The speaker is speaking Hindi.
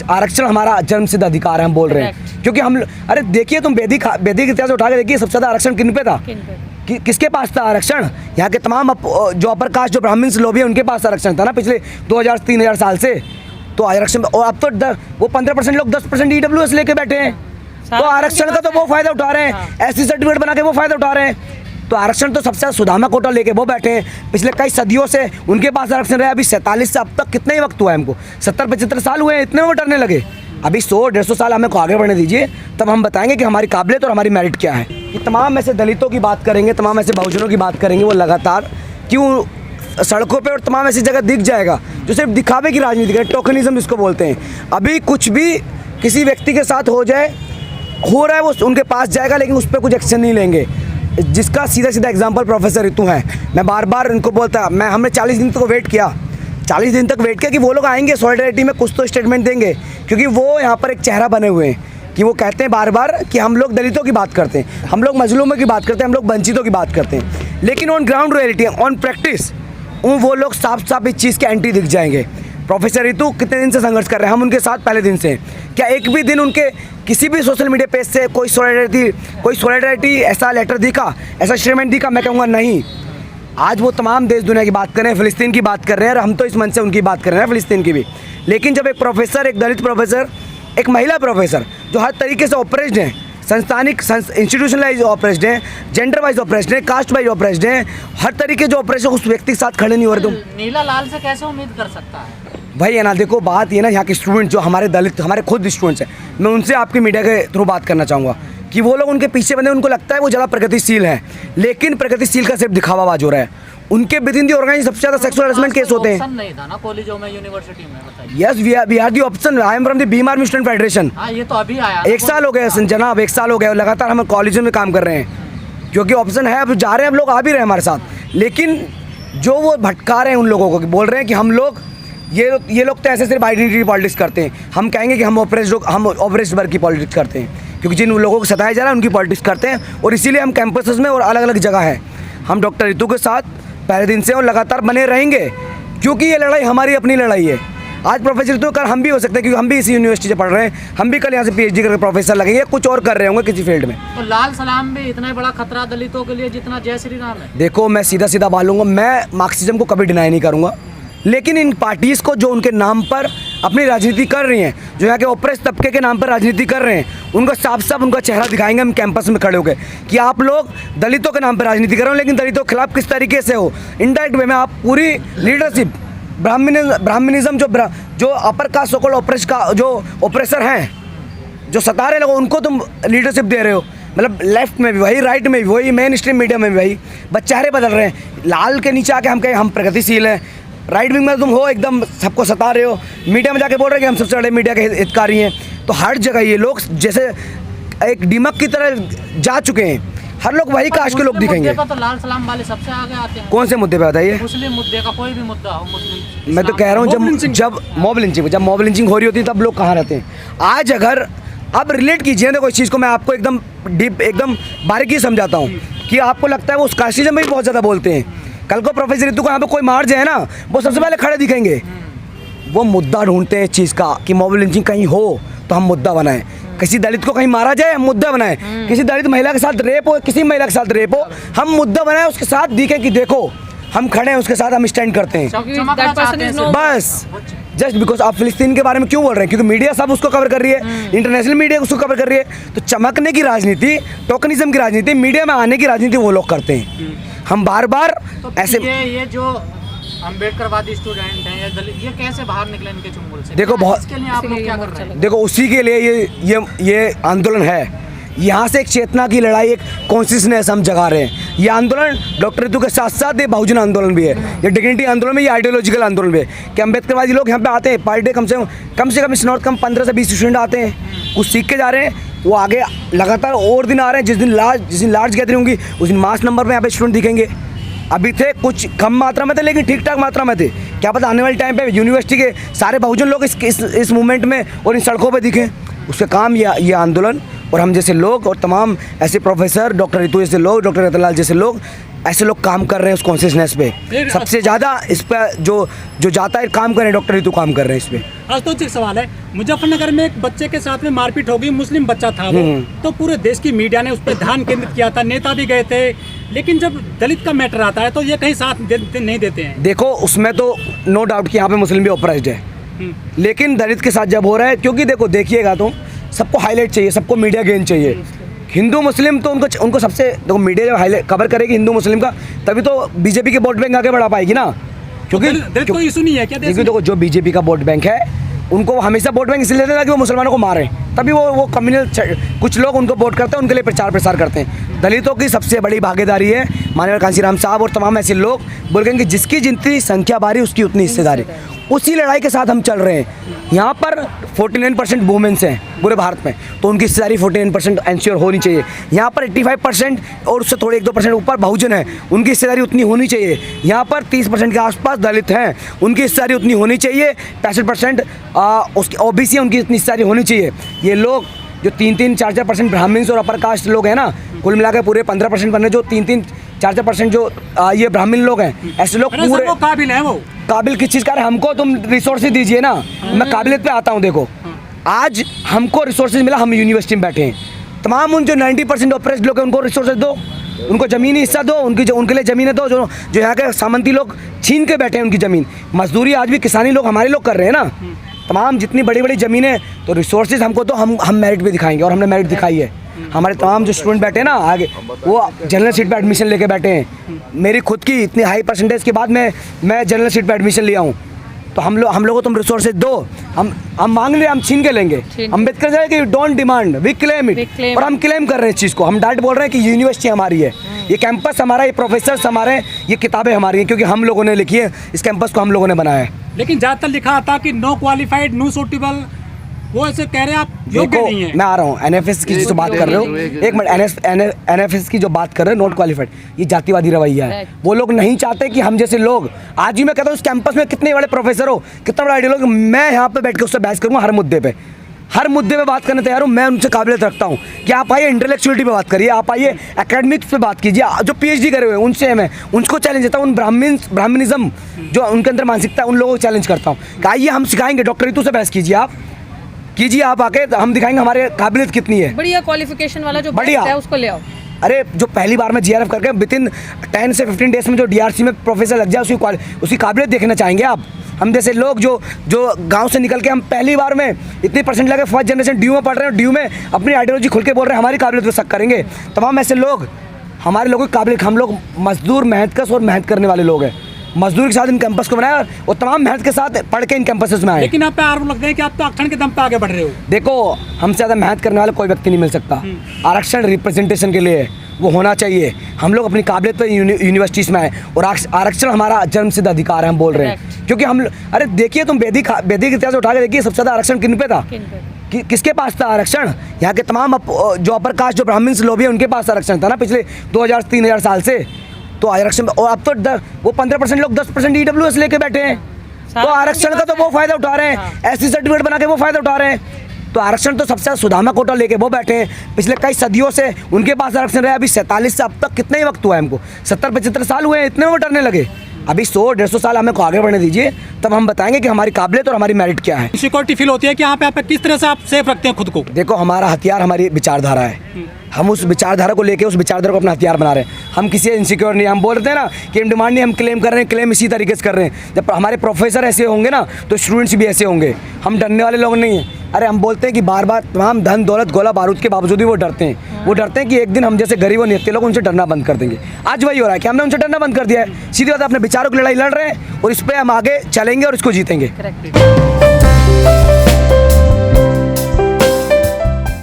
आरक्षण हमारा जन्मसिद्ध अधिकार है, हम बोल रहे हैं। क्योंकि हम, अरे देखिए तुम वैदिक इतिहास उठा के देखिए, सबसे ज़्यादा आरक्षण किन पे था? किसके पास था आरक्षण? यहाँ के तमाम जो अपर कास्ट, जो ब्राह्मण लोग हैं, उनके पास आरक्षण था ना पिछले 2000-3000 साल से। तो आरक्षण, और अब तो वो 15% लोग 10% EWS लेके बैठे हैं, तो आरक्षण का तो वो फायदा उठा रहे हैं, SC सर्टिफिकेट बना के वो फायदा उठा रहे हैं। तो आरक्षण तो सबसे सुदामा कोटा लेके वो बैठे हैं, पिछले कई सदियों से उनके पास आरक्षण रहा है। अभी 47 से अब तक कितने ही वक्त हुआ है हमको? 70-75 साल हुए हैं, इतने वो डरने लगे। अभी 100-150 साल हमें को आगे बढ़ने दीजिए, तब हम बताएंगे कि हमारी काबिलियत और हमारी मेरिट क्या है। कि तमाम ऐसे दलितों की बात करेंगे, तमाम ऐसे बहुजनों की बात करेंगे, वो लगातार क्यों सड़कों पे और तमाम ऐसी जगह दिख जाएगा जो सिर्फ दिखावे की राजनीति है, टोकनिज्म जिसको बोलते हैं। अभी कुछ भी किसी व्यक्ति के साथ हो जाए, हो रहा है, वो उनके पास जाएगा, लेकिन उस पर कुछ एक्शन नहीं लेंगे। जिसका सीधा एग्जांपल प्रोफेसर रितु हैं। मैं बार बार इनको बोलता, हमने 40 दिन तक वेट किया, 40 दिन तक वेट किया कि वो लोग आएंगे, सॉलिडरिटी में कुछ तो स्टेटमेंट देंगे, क्योंकि वो यहाँ पर एक चेहरा बने हुए हैं कि वो कहते हैं बार बार कि हम लोग दलितों की बात करते हैं, हम लोग मजलूमों की बात करते हैं, हम लोग वंचितों की बात करते हैं, लेकिन on ground reality, on practice वो लोग साफ साफ इस चीज़ के एंटी दिख जाएंगे। प्रोफेसर रितु कितने दिन से संघर्ष कर रहे हैं, हम उनके साथ पहले दिन से। क्या एक भी दिन उनके किसी भी सोशल मीडिया पेज से कोई सॉलिडरिटी ऐसा लेटर दिखा, ऐसा स्टेटमेंट दिखा? मैं कहूँगा नहीं। आज वो तमाम देश दुनिया की बात कर रहे हैं, फ़िलिस्तीन की बात कर रहे हैं, और हम तो इस मन से उनकी बात कर रहे हैं, फ़िलिस्तीन की भी। लेकिन जब एक प्रोफेसर, एक दलित प्रोफेसर, एक महिला प्रोफेसर जो हर तरीके से ऑपरेस्ड हैं, इंस्टीट्यूशन वाइज ऑपरेस्ड हैं, जेंडर वाइज ऑपरेस्ड हैं, कास्ट वाइज ऑपरेस्ड हैं, हर तरीके जो ऑपरेशन, उस व्यक्ति के साथ खड़े नहीं हो रहे। तुम नीला लाल से कैसे उम्मीद कर सकता है भाई? है ना, देखो बात ये ना, यहाँ के स्टूडेंट जो हमारे दलित, हमारे खुद स्टूडेंट्स हैं, मैं उनसे आपकी मीडिया के थ्रू बात करना चाहूँगा कि वो लोग उनके पीछे बंदे, उनको लगता है वो ज़्यादा प्रगतिशील है, लेकिन प्रगतिशील का सिर्फ दिखावाबाज हो रहा है। उनके विद इन दी ऑर्गेनाइजेशन सबसे ज़्यादा सेक्सुअल हरासमेंट केस होते हैं। नहीं था ना कॉलेजों में, यूनिवर्सिटी में, बताइए। Yes, we are the option. I am from the Bhim army student federation. हाँ, ये तो अभी आया, 1 साल हो गया जनाब, 1 साल हो गया, लगातार हम कॉलेजों में काम कर रहे हैं, क्योंकि ऑप्शन है। अब जा रहे हैं, हम लोग आ भी रहे हैं हमारे साथ, लेकिन जो वो भटका रहे हैं उन लोगों को, बोल रहे हैं कि हम लोग ये लोग तो ऐसे सिर्फ आइडेंटिटी पॉलिटिक्स करते हैं। हम कहेंगे कि हम ऑपरेस्ट वर्ग की पॉलिटिक्स करते हैं, क्योंकि जिन लोगों को सताया जा रहा है उनकी पॉलिटिक्स करते हैं, और इसीलिए हम कैंपसेस में और अलग अलग जगह हैं। हम डॉक्टर रितु के साथ पहले दिन से और लगातार बने रहेंगे, क्योंकि ये लड़ाई हमारी अपनी लड़ाई है। आज प्रोफेसर रितु, कल हम भी हो सकते हैं, क्योंकि हम भी इसी यूनिवर्सिटी से पढ़ रहे हैं, हम भी कल यहाँ से PhD करके प्रोफेसर लगेंगे, कुछ और कर रहे होंगे किसी फील्ड में। तो लाल सलाम भी इतना बड़ा खतरा दलितों के लिए जितना जय श्री राम है? देखो, मैं सीधा बोलूँगा, मैं मार्क्सिज्म को कभी डिनाई नहीं करूँगा, लेकिन इन पार्टीज़ को जो उनके नाम पर अपनी राजनीति कर रही हैं, जो यहाँ के ओप्रेस तबके के नाम पर राजनीति कर रहे हैं, उनको साफ साफ उनका चेहरा दिखाएंगे हम कैंपस में खड़े होकर कि आप लोग दलितों के नाम पर राजनीति कर रहे हो, लेकिन दलितों के खिलाफ किस तरीके से हो। इनडायरेक्ट वे में आप पूरी लीडरशिप, ब्राह्मणिज्म, जो अपर कास्ट सोकल ऑपरेस का जो ऑपरेसर हैं, जो सता रहे लोग, उनको तुम लीडरशिप दे रहे हो। मतलब लेफ्ट में भी वही, राइट में भी वही, मेन स्ट्रीम मीडिया में भी वही, बस चेहरे बदल रहे हैं। लाल के नीचे आके हम कहें हम प्रगतिशील हैं, राइट विंग में तुम हो एकदम सबको सता रहे हो, मीडिया में जाके बोल रहे हैं कि हम सबसे बड़े मीडिया के हितकारी हैं। तो हर जगह ये लोग जैसे एक दीमक की तरह जा चुके हैं, हर लोग वही कास्ट के लोग दिखेंगे। तो लाल सलाम वाले सबसे आगे आते हैं। कौन से मुद्दे पे बताइए? मुस्लिम मुद्दे का, कोई भी मुद्दा हो, मुस्लिम। मैं तो कह रहा हूँ, जब मॉब लिंचिंग हो रही होती है तब लोग कहाँ रहते हैं? आज अगर आप रिलेट कीजिए, देखो इस चीज़ को मैं आपको एकदम डीप, एकदम बारीकी समझाता हूँ कि आपको लगता है वो कास्टिज्म में भी बहुत ज़्यादा बोलते हैं। कल को प्रोफेसर रितु को यहाँ पे कोई मार जाए ना, वो सबसे पहले खड़े दिखेंगे, वो मुद्दा ढूंढते हैं इस चीज़ का कि मॉब लिंचिंग कहीं हो तो हम मुद्दा बनाएं, किसी दलित को कहीं मारा जाए हम मुद्दा बनाएं, किसी दलित महिला के साथ रेप हो, किसी महिला के साथ रेप हो, हम मुद्दा बनाएं, उसके साथ दिखें कि देखो हम खड़े हैं, उसके साथ हम स्टैंड करते हैं। बस जस्ट बिकॉज आप फिलिस्तीन के बारे में क्यों बोल रहे हैं? क्योंकि मीडिया सब उसको कवर कर रही है, इंटरनेशनल मीडिया उसको कवर कर रही है। तो चमकने की राजनीति, टोकनिज्म की राजनीति, मीडिया में आने की राजनीति वो लोग करते हैं। हम बार बार तो ऐसे ये जो अम्बेडकरवादी स्टूडेंट हैं या दलित, ये कैसे बाहर निकले इनके चुंगल से? देखो बहुत, इसके लिए आप लोग क्या कर रहे हैं? देखो उसी के लिए ये आंदोलन है। यहाँ से एक चेतना की लड़ाई, एक कॉन्शियसनेस हम जगा रहे हैं। ये आंदोलन डॉक्टर रितु के साथ साथ ये बहुजन आंदोलन भी है, ये डिग्निटी आंदोलन में, ये आइडियोलॉजिकल आंदोलन भी है कि अम्बेडकरवादी लोग यहाँ पे आते हैं, पर डे कम से कम इस नॉर्थ कम 15 से 20 स्टूडेंट आते हैं, कुछ सीख के जा रहे हैं, वो आगे लगातार और दिन आ रहे हैं। जिस दिन लार्ज गैदरिंग होंगी उस दिन मास नंबर में यहाँ पे स्टूडेंट दिखेंगे। अभी थे कुछ कम मात्रा में थे, लेकिन ठीक ठाक मात्रा में थे। क्या पता आने वाले टाइम पे यूनिवर्सिटी के सारे बहुजन लोग इस मूवमेंट में और इन सड़कों पे दिखें। उसका काम ये आंदोलन, और हम जैसे लोग और तमाम ऐसे प्रोफेसर, डॉक्टर रितु जैसे लोग, डॉक्टर रतनलाल जैसे लोग ऐसे लोग काम कर रहे हैं उस कॉन्शियसनेस पे। सबसे ज़्यादा इस पर जो जाता है काम कर रहे हैं डॉक्टर रितु काम कर रहे हैं इस पे। आज एक सवाल है, मुजफ्फरनगर में एक बच्चे के साथ में मारपीट हो गई, मुस्लिम बच्चा था वो, तो पूरे देश की मीडिया ने उस पर ध्यान केंद्रित किया था, नेता भी गए थे, लेकिन जब दलित का मैटर आता है तो ये कहीं साथ नहीं देते हैं। देखो उसमें तो नो डाउट कि यहाँ पे मुस्लिम भी ऑपराइज्ड है, लेकिन दलित के साथ जब हो रहा है, क्योंकि देखो देखिएगा तो सबको हाईलाइट चाहिए, सबको मीडिया गेन चाहिए। हिंदू मुस्लिम तो उनको सबसे देखो मीडिया जब हाईलाइट कवर करेगी हिंदू मुस्लिम का, तभी तो बीजेपी के वोट बैंक आगे बढ़ा पाएगी ना। क्योंकि दलित कोई इशू नहीं है क्या? क्योंकि देखो जो बीजेपी का वोट बैंक है उनको हमेशा वोट बैंक इसलिए देते हैं कि वो मुसलमानों को मारे, तभी वो कम्युनल कुछ लोग उनको वोट करते हैं, उनके लिए प्रचार प्रसार करते हैं। दलितों की सबसे बड़ी भागीदारी है माननीय कांशीराम साहब और तमाम ऐसे लोग बोल रहे हैं कि जिसकी जितनी संख्या बारी उसकी उतनी हिस्सेदारी। उसी लड़ाई के साथ हम चल रहे हैं। यहाँ पर 49% वुमेन्स हैं पूरे भारत में, तो उनकी हिस्सेदारी 49% एंश्योर होनी चाहिए। यहाँ पर 85% और उससे थोड़े 1-2% ऊपर बहुजन है, उनकी हिस्सेदारी उतनी होनी चाहिए। यहाँ पर 30% के आसपास दलित हैं, उनकी हिस्सेदारी उतनी होनी चाहिए। 65% उसकी OBC है, उनकी इतनी हिस्सेदारी होनी चाहिए। ये लोग जो 3-3, 4-4% ब्राह्मण्स और अपर कास्ट लोग हैं ना, कुल मिला के पूरे 15% बने, जो 3-3, 4-4% जो ये ब्राह्मण लोग हैं, ऐसे लोग पूरे काबिल है। वो काबिल किस चीज़ का है? हमको तुम रिसोर्सेज दीजिए ना, मैं काबिलियत पे आता हूँ। देखो आज हमको रिसोर्सेज मिला, हम यूनिवर्सिटी में बैठे हैं। तमाम उन जो 90% ऑपरेस्ड लोग हैं उनको रिसोर्सेज दो, उनको ज़मीनी हिस्सा दो, उनके लिए ज़मीनें दो। जो यहाँ के सामंती लोग छीन के बैठे हैं उनकी ज़मीन, मजदूरी आज भी किसानी लोग हमारे लोग कर रहे हैं ना। तमाम जितनी बड़ी बड़ी ज़मीनें, तो रिसोर्सेज हमको तो हम मेरिट पे दिखाएंगे, और हमने मेरिट दिखाई है। हमारे तमाम जो स्टूडेंट बैठे हैं ना आगे, वो जनरल सीट पे एडमिशन लेके बैठे हैं। मेरी खुद की इतनी हाई परसेंटेज के बाद मैं जनरल सीट पे एडमिशन लिया हूँ। तो हम लोगों को तुम रिसोर्सेज दो, हम मांग ले, हम छीन के लेंगे। अम्बेडकर जाए कि don't demand, we claim it, और हम क्लेम कर रहे हैं इस चीज़ को। हम डायरेक्ट बोल रहे हैं कि यूनिवर्सिटी हमारी है, ये कैंपस हमारा, ये प्रोफेसर्स हमारे हैं, ये किताबें हमारी हैं, क्योंकि हम लोगों ने लिखी है, इस कैंपस को हम लोगों ने बनाया है। लेकिन ज़्यादातर लिखा था कि नो क्वालिफाइड, नो सूटेबल, वो ऐसे कह रहे हैं आप योग्य नहीं है। मैं आ रहा हूँ, NFS की जो बात कर रहे हो, एक मिनट, NFS की जो बात कर रहे हो, नॉट क्वालिफाइड, ये जातिवादी रवैया है। वो लोग नहीं चाहते कि हम जैसे लोग, आज भी मैं कहता हूँ उस कैंपस में कितने बड़े प्रोफेसर हो, कितना बड़ा आइडियल हो, मैं यहाँ पे बैठ के उससे बहस करूँगा हर मुद्दे पे बात करने तैयार हूँ। मैं उनसे काबिलियत रखता हूँ कि आप आइए इंटेलेक्चुअलिटी पे बात करिए, आप आइए एकेडमिक्स पे बात कीजिए। जो PhD करे हुए हैं उनसे मैं उनको चैलेंज देता हूँ, उन ब्राह्मणिज्म जो उनके अंदर मानसिकता है उन लोगों को चैलेंज करता हूँ कि आइए हम सिखाएंगे, डॉक्टर रितु से बहस कीजिए, आप आके, हम दिखाएंगे हमारे काबिलियत कितनी है। बढ़िया क्वालिफिकेशन वाला जो बढ़िया है उसको ले आओ। अरे जो पहली बार में GRF करके विदिन 10 से 15 डेज में जो DRC में प्रोफेसर लग जाए, उसकी काबिलियत देखना चाहेंगे आप। हम जैसे लोग जो गांव से निकल के हम पहली बार में इतनी परसेंट लगे, फर्स्ट जनरेशन DU में पढ़ रहे हैं, DU में अपनी आइडियोलॉजी खुल के बोल रहे हैं, हमारी काबिलियत पे शक करेंगे। तमाम ऐसे लोग हमारे लोगों की काबिलियत, हम लोग मजदूर, मेहनतकश और मेहनत करने वाले लोग हैं। मजदूर के साथ इन कैंपस को बनाया और तमाम मेहनत के साथ पढ़ के इन कैंपसेस में आए। लेकिन आप पे आरोप लगते हैं कि आप तो आरक्षण के दम पे आगे बढ़ रहे हो। देखो हमसे ज़्यादा मेहनत करने वाला कोई व्यक्ति नहीं मिल सकता। आरक्षण रिप्रेजेंटेशन के लिए वो होना चाहिए। हम लोग अपनी काबिलियत पर यूनिवर्सिटीज़ में आए, और आरक्षण हमारा जन्मसिद्ध अधिकार है, हम बोल रहे हैं। क्योंकि हम अरे देखिए तुम वैदिक इतिहास उठा के देखिए, सबसे ज़्यादा आरक्षण किन पे था, किसके पास था आरक्षण? यहाँ के तमाम जो अपर कास्ट जो ब्राह्मण्स लोग हैं उनके पास आरक्षण था ना पिछले 2000-3000 साल से। तो आरक्षण, और अब तो वो 15% लोग 10% EWS लेके बैठे हैं, तो आरक्षण का तो वो फायदा उठा रहे हैं, SC सर्टिफिकेट बना के वो फायदा उठा रहे हैं। तो आरक्षण तो सबसे सुदामा कोटा लेके वो बैठे हैं, पिछले कई सदियों से उनके पास आरक्षण रहा है। अभी 47 से अब तक कितने ही वक्त हुआ है हमको, 70-75 साल हुए हैं, इतने वो डरने लगे। अभी 100-150 साल हमें को आगे बढ़ने दीजिए, तब हम बताएंगे कि हमारी काबिलियत और हमारी मेरिट क्या है। सिक्योरिटी फील होती है कि यहाँ पे आप किस तरह से आप सेफ रखते हैं खुद को? देखो हमारा हथियार हमारी विचारधारा है, हम उस विचारधारा को लेके उस विचारधारा को अपना हथियार बना रहे हैं। हम किसी इनसिक्योर नहीं, हम बोल रहे हैं ना कि हम डिमांड नहीं, हम क्लेम कर रहे हैं, क्लेम इसी तरीके से कर रहे हैं। जब हमारे प्रोफेसर ऐसे होंगे ना तो स्टूडेंट्स भी ऐसे होंगे, हम डरने वाले लोग नहीं हैं। अरे हम बोलते हैं कि बार बार तमाम धन दौलत गोला बारूद के बावजूद भी वो डरते हैं। वो डरते हैं कि एक दिन हम जैसे गरीब और निहत्थे लोग उनसे डरना बंद कर देंगे। आज वही हो रहा है कि हमने उनसे डरना बंद कर दिया है। सीधी बात है, अपने विचारों की लड़ाई लड़ रहे हैं और इस पर हम आगे चलेंगे और इसको जीतेंगे।